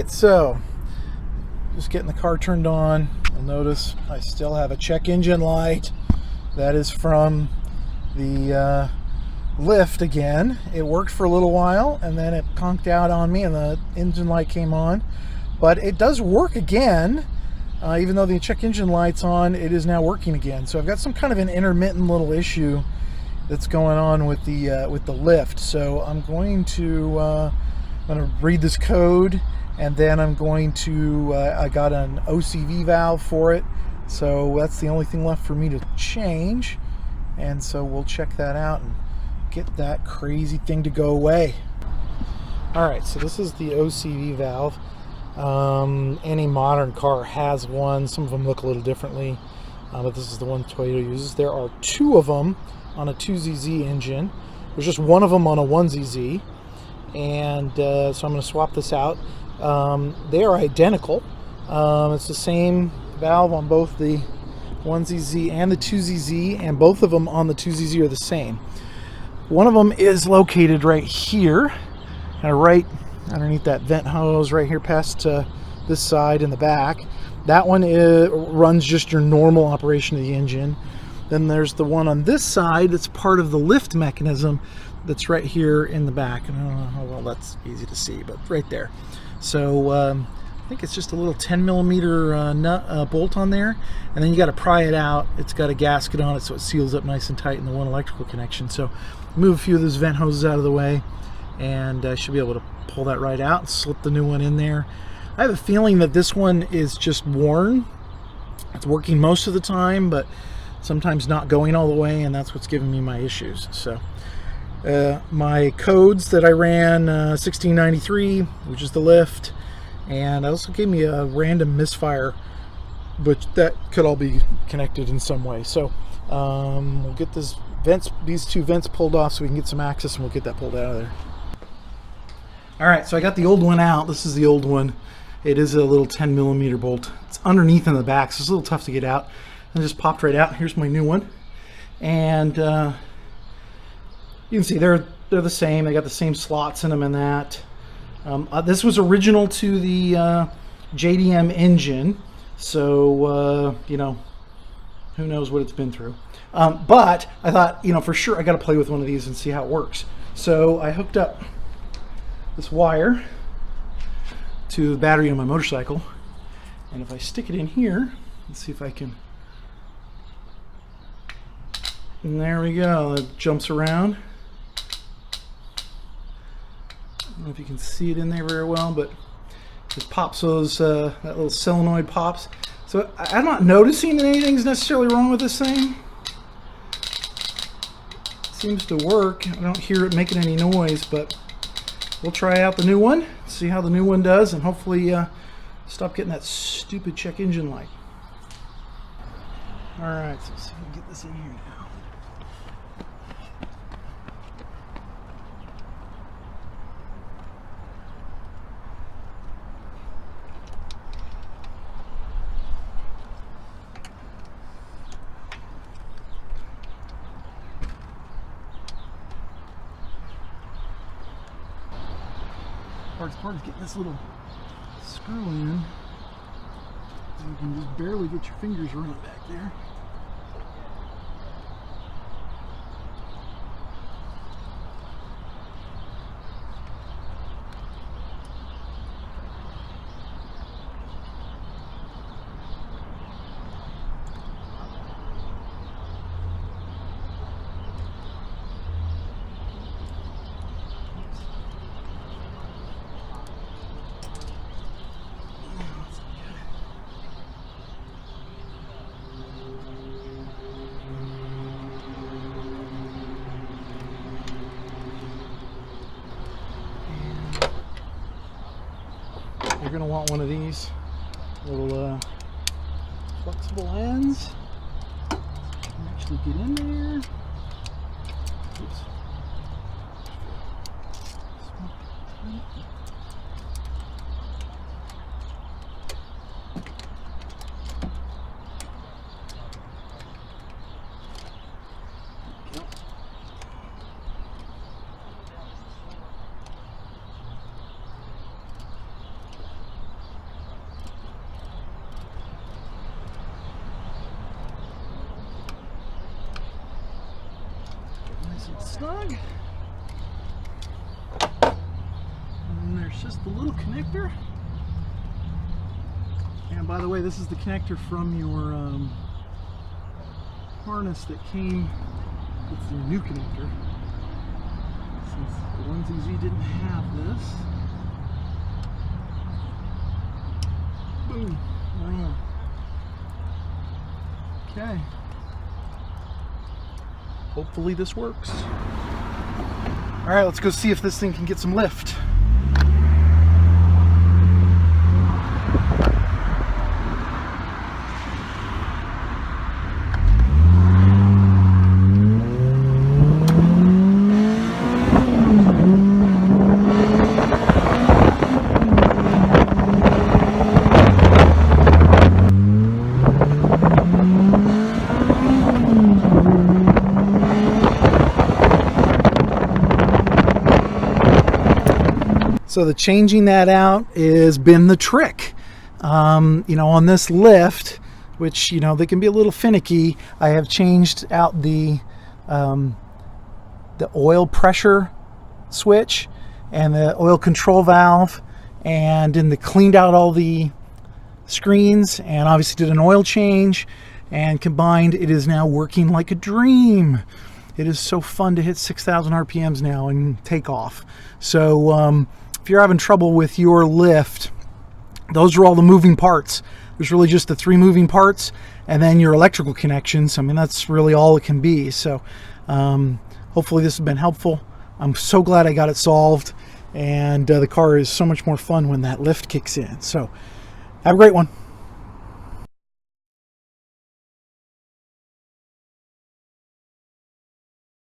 right, so just getting the car turned on. You'll notice I still have a check engine light. That is from the lift again. It worked for a little while and then it conked out on me and the engine light came on. But it does work again. Even though the check engine light's on, it is now working again. So I've got some kind of an intermittent little issue that's going on with the lift. So I'm going to read this code, and then I'm going to I got an OCV valve for it, so that's the only thing left for me to change, and so we'll check that out and get that crazy thing to go away. All right, so this is the OCV valve. Any modern car has one. Some of them look a little differently, but this is the one Toyota uses. There are two of them on a 2ZZ engine. There's just one of them on a 1ZZ, and so I'm going to swap this out. They are identical. It's the same valve on both the 1ZZ and the 2ZZ, and both of them on the 2ZZ are the same. One of them is located right here, kind of right underneath that vent hose right here past this side in the back. That one runs just your normal operation of the engine. Then there's the one on this side that's part of the lift mechanism that's right here in the back. And I don't know how well that's easy to see, but right there. So I think it's just a little 10 millimeter nut bolt on there, and then you got to pry it out. It's got a gasket on it so it seals up nice and tight in the one electrical connection. So move a few of those vent hoses out of the way, and I should be able to pull that right out and slip the new one in there. I have a feeling that this one is just worn. It's working most of the time, but sometimes not going all the way, and that's what's giving me my issues. So my codes that I ran, 1693, which is the lift, and I also gave me a random misfire, but that could all be connected in some way. So we'll get these two vents pulled off so we can get some access, and we'll get that pulled out of there. All right, so I got the old one out. This is the old one. It is a little 10 millimeter bolt. It's underneath in the back, so it's a little tough to get out. And just popped right out. Here's my new one, and you can see they're the same. They got the same slots in them and that. This was original to the JDM engine, so you know, who knows what it's been through. But I thought, you know, for sure I got to play with one of these and see how it works. So I hooked up this wire to the battery on my motorcycle, and if I stick it in here, let's see if I can. And there we go. It jumps around. I don't know if you can see it in there very well, but it pops those, that little solenoid pops. So I'm not noticing that anything's necessarily wrong with this thing. It seems to work. I don't hear it making any noise, but we'll try out the new one, see how the new one does, and hopefully stop getting that stupid check engine light. All right, so let's see if we can get this in here now. Hardest part is getting this little screw in. You can just barely get your fingers running back there. You're going to want one of these little flexible ends. You can actually get in there. Oops. nice and snug. And then there's just the little connector. And by the way, this is the connector from your harness that came with your new connector. Since the onesie didn't have this. Boom. Okay. Hopefully this works. All right, let's go see if this thing can get some lift. So the changing that out has been the trick. You know, on this lift, which, you know, they can be a little finicky, I have changed out the oil pressure switch and the oil control valve, and then cleaned out all the screens, and obviously did an oil change, and combined it is now working like a dream. It is so fun to hit 6,000 RPMs now and take off. So if you're having trouble with your lift, those are all the moving parts. There's really just the 3 moving parts, and then your electrical connections. I mean, that's really all it can be. So hopefully this has been helpful. I'm so glad I got it solved, and the car is so much more fun when that lift kicks in. So have a great one.